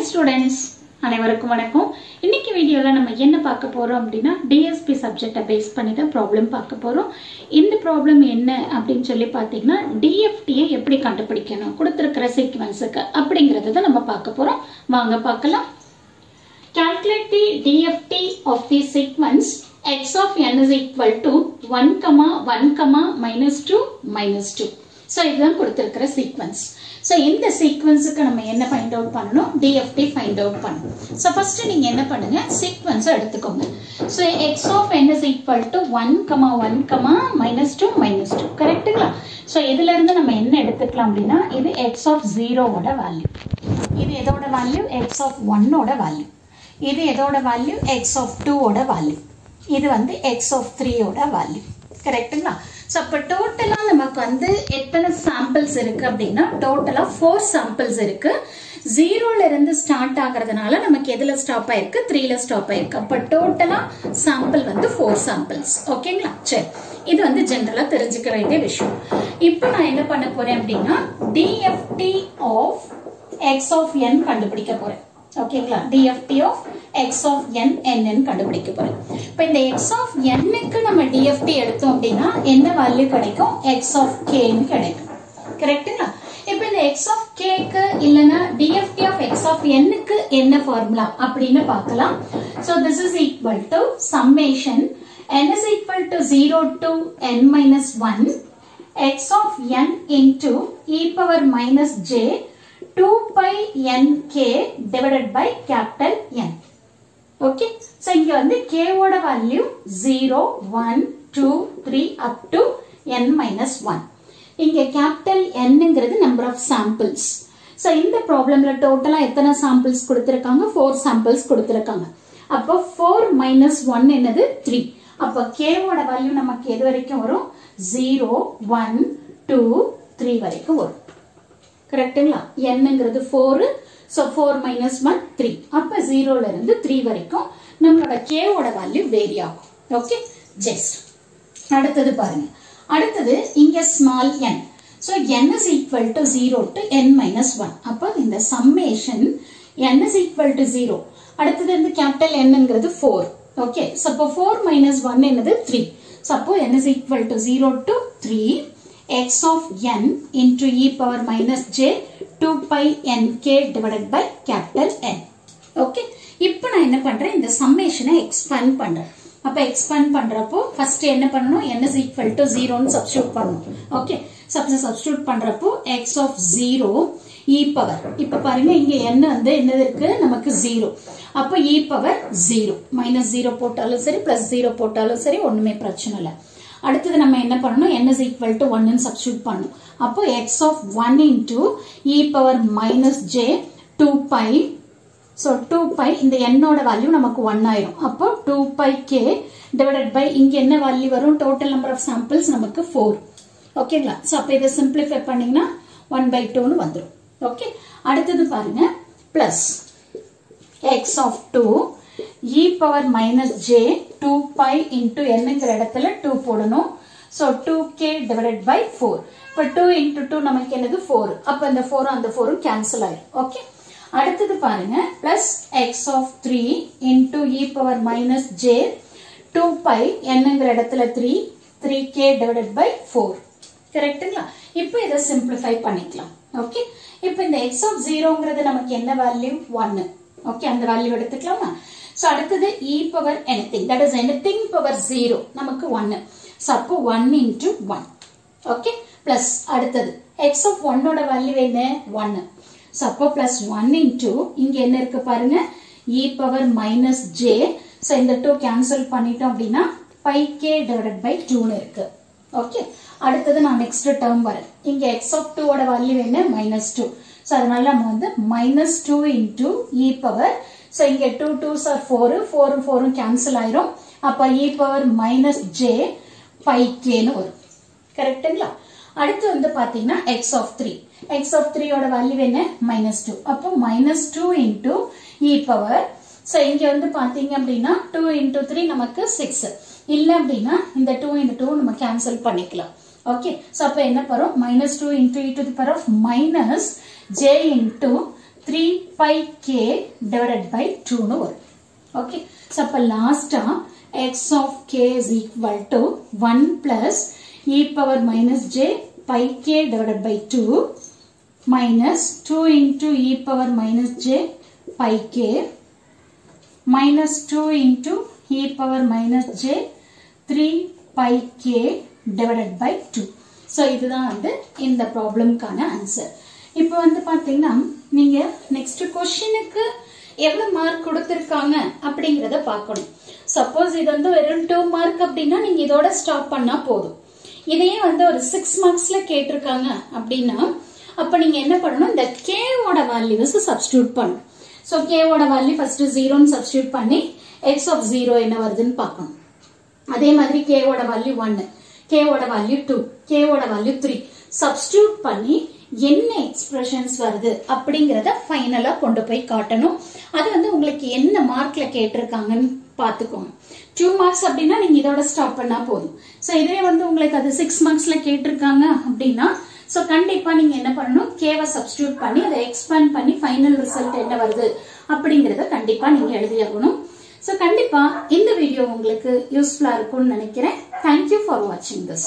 students, அனைவருக்கும் வணக்கம். இன்னைக்கு வீடியோல நம்ம என்ன பார்க்க போறோம் அப்படினா DSP சப்ஜெக்ட்ட பேஸ் பண்ணி தான் ப்ராப்ளம் பார்க்க போறோம். இந்த ப்ராப்ளம் என்ன அப்படினு சொல்லி பாத்தீங்கன்னா DFT ஐ எப்படி கண்டுபிடிக்கணும் கொடுத்திருக்கிற சீக்வென்ஸ்க்கு அப்படிங்கறத தான் நம்ம பார்க்க போறோம். வாங்க பார்க்கலாம். Calculate the DFT of the sequence x of n is equal to 1, 1, -2, -2. So இதுதான் கொடுத்திருக்கிற சீக்வென்ஸ். So இந்த சீக்வென்ஸ்க்கு நம்ம என்ன ஃபைண்ட் அவுட் பண்ணனும்? DFT ஃபைண்ட் அவுட் பண்ணனும். So first நீங்க என்ன பண்ணுங்க? சீக்வென்ஸ் எடுத்துக்கோங்க. So x of n is equal to 1, 1, -2, -2. கரெக்ட்டுங்களா? So இதில இருந்து நம்ம என்ன எடுத்துக்கலாம் அப்படினா இது x of 0 ஓட வேல்யூ. இது எதோட வேல்யூ? x of 1 ஓட வேல்யூ. இது எதோட வேல்யூ? x of 2 ஓட வேல்யூ. இது வந்து x of 3 ஓட வேல்யூ. கரெக்ட்டுங்களா? So அப்ப டோட்டலா நமக்கு வந்து எத்தனை சாம்பிள்ஸ் இருக்கு அப்படினா டோட்டலா 4 சாம்பிள்ஸ் இருக்கு. 0 ல இருந்து ஸ்டார்ட் ஆகிறதுனால நமக்கு எதுல ஸ்டாப் ஆயிருக்கு? 3 ல ஸ்டாப் ஆயிருக்கு. அப்ப டோட்டலா சாம்பிள் வந்து 4 சாம்பிள்ஸ். ஓகேங்களா? சரி. இது வந்து ஜெனரலா தெரிஞ்சுக்க வேண்டிய விஷயம். இப்போ நான் என்ன பண்ண போறேன் அப்படினா DFT of x of n கண்டுபிடிக்க போறேன். ஓகேங்களா? DFT of x of n n கண்டுபிடிக்க போறேன். இப்போ இந்த x of n க்கு நம்ம DFT எடுத்தோம் அப்படினா என்ன வேல்யூ கிடைக்கும்? x of k ன்னு கிடைக்கும். கரெக்ட்டுங்களா? இப்போ இந்த x of k க்கு இல்லனா DFT of x of n க்கு என்ன ஃபார்முலா அப்படினு பார்க்கலாம். So this is equal to summation n is equal to 0 to n minus 1 x of n into e power minus j 2 pi nk divided by capital N. Okay. So இங்க வந்து k ஓட value 0, 1, 2, 3 up to n minus 1. இங்க capital N ங்கிறது number of samples. So இந்த ப்ராப்ளம்ல டோட்டலா எத்தனை samples கொடுத்திருக்காங்க? 4 samples கொடுத்திருக்காங்க. அப்போ 4 minus 1 என்னது? 3. அப்போ k ஓட வேல்யூ நமக்கு எது வரைக்கும் வரும்? 0, 1, 2, 3 வரைக்கும் வரும். கரெக்ட்டுங்களா? n ங்கிறது 4. So 4 minus 1 3. அப்ப 0 ல இருந்து 3 வரைக்கும் நம்மளோட k ஓட வேல்யூ வேரி ஆகும். ஓகே? ஜஸ்ட் அடுத்து பாருங்க. அடுத்து இங்க small n. So n is equal to 0 to n minus 1. அப்ப இந்த summation n is equal to 0. அடுத்து இந்த capital N ங்கிறது 4. ஓகே? So அப்ப 4 minus 1 என்னது? 3. So அப்போ n is equal to 0 to 3 x of n into e power minus j 2 pi nk divided by capital N. Okay. இப்போ நான் என்ன பண்றேன்? இந்த சம்மேஷனை எக்ஸ்பாண்ட் பண்றேன். அப்ப எக்ஸ்பாண்ட் பண்றப்போ ஃபர்ஸ்ட் என்ன பண்ணனும்? n is equal to 0 ன்னு சப்ஸ்டிட்யூட் பண்ணனும். ஓகே. சப்ஸ்டிட்யூட் பண்றப்போ x of 0 e power. இப்ப பாருங்க இங்க n வந்து என்னது இருக்கு? நமக்கு 0. அப்ப e power 0. -0 போட்டாலும் சரி +0 போட்டாலும் சரி ஒண்ணுமே பிரச்சனை இல்ல. அடுத்து நம்ம என்ன பண்ணனும்? n is equal to 1 ன்னு சப்ஸ்டிட்யூட் பண்ணனும். அப்போ x of 1 into e power minus j 2 pi. So 2 pi இந்த n ஓட வேல்யூ நமக்கு 1 ஆயிரும். அப்போ 2 pi k divided by இங்க என்ன வேல்யூ வரும்? total number of samples நமக்கு 4. ஓகேங்களா? சோ அப்ப இத சிம்பிளிஃபை பண்ணீங்கன்னா 1/2 ன்னு வந்துரும். ஓகே? அடுத்து பாருங்க plus x of 2 e power minus j 2 pi into n ங்கிற இடத்துல 2 போடணும். So 2k divided by 4. இப்ப 2 into 2 நமக்கு என்னது? 4. அப்ப இந்த 4 அந்த 4 கேன்சல் ஆயிடும். ஓகே? அடுத்து பாருங்க plus x of 3 into e power minus j 2 pi n ங்கிற இடத்துல 3 3k divided by 4. கரெக்ட்டுங்களா? இப்போ இத சிம்பிளிஃபை பண்ணிக்கலாம். ஓகே? இப்போ இந்த x of 0 ங்கிறது நமக்கு என்ன வேல்யூ? 1. ஓகே? அந்த வேல்யூ எடுத்துக்கலாமா? So அடுத்தது e power anything, that is anything power 0 நமக்கு 1. So அப்போ 1 into 1. ஓகே? plus அடுத்தது x of 1 ஓட வேல்யூ என்ன? 1. So அப்போ plus 1 into இங்க என்ன இருக்கு பாருங்க? e power minus j. So இந்த 2 cancel பண்ணிட்டோம் அப்படினா pi k divided by 2 ன்னு இருக்கு. ஓகே? அடுத்தது நான் next term வரேன். இங்க x of 2 ஓட வேல்யூ என்ன? -2. So அதனால நம்ம வந்து -2 into e power. So இங்க 2 2s are 4, 4 4 cancel ஆயிரும். அப்ப e power minus j pi k ன்னு வரும். கரெக்ட்டுங்களா? அடுத்து வந்து பாத்தீங்கன்னா x of 3. x of 3 ஓட வேல்யூ என்ன? -2. அப்போ -2 into e power. So இங்க வந்து பாத்தீங்க அப்படினா 2 into 3 நமக்கு 6. இல்ல அப்படினா இந்த 2 into 2 நம்ம கேன்சல் பண்ணிக்கலாம். ஓகே? So அப்ப என்ன வரும்? -2 into e to the power of minus j into 3 pi k divided by 2 னு வரும். ஓகே, so அப்ப லாஸ்டா x of k is equal to 1 plus e power minus j pi k divided by 2 minus 2 into e power minus j pi k minus 2 into e power minus j 3 pi k divided by 2. So இதுதான் வந்து இந்த ப்ராப்ளம்கான answer. இப்போ வந்து பாத்தீங்கன்னா நீங்க next क्वेश्चनக்கு எவ்வளவு mark கொடுத்திருக்காங்க அப்படிங்கறத பார்க்கணும். சப்போஸ் இது வந்து வெறும் 2 மார்க் அப்படினா நீங்க இதோட ஸ்டாப் பண்ணா போதும். இதையே வந்து ஒரு 6 மார்க்ஸ்ல கேட்டிருக்காங்க அப்படினா அப்ப நீங்க என்ன பண்ணணும், இந்த k ஓட வேல்யூஸ் சப்ஸ்டிட்யூட் பண்ணணும். சோ k ஓட வேல்யூ ஃபர்ஸ்ட் 0 ன்னு சப்ஸ்டிட்யூட் பண்ணி x of 0 என்ன வருதுன்னு பார்க்கணும். அதே மாதிரி k ஓட வேல்யூ 1, k ஓட வேல்யூ 2, k ஓட வேல்யூ 3 சப்ஸ்டிட்யூட் பண்ணி என்ன எக்ஸ்பிரஷன்ஸ் வருது அப்படிங்கறத ஃபைனலா கொண்டு போய் காட்டணும். அது வந்து உங்களுக்கு என்ன மார்க்ல கேட்டிருக்காங்கன்னு பாத்துக்கோங்க. 2 மார்க்ஸ் அப்படின்னா நீங்க இதோட ஸ்டாப் பண்ணா போதும். சோ இதுவே வந்து உங்களுக்கு அது 6 மார்க்ஸ்ல கேட்டிருக்காங்க அப்படின்னா சோ கண்டிப்பா நீங்க என்ன பண்ணணும், கேவை சப்ஸ்டிட்யூட் பண்ணி அதை எக்ஸ்பேண்ட் பண்ணி ஃபைனல் ரிசல்ட் என்ன வருது அப்படிங்கறத கண்டிப்பா நீங்க எழுதியாகணும். சோ கண்டிப்பா இந்த வீடியோ உங்களுக்கு யூஸ்ஃபுல்லா இருக்கும்னு நினைக்கிறேன். Thank you for watching this.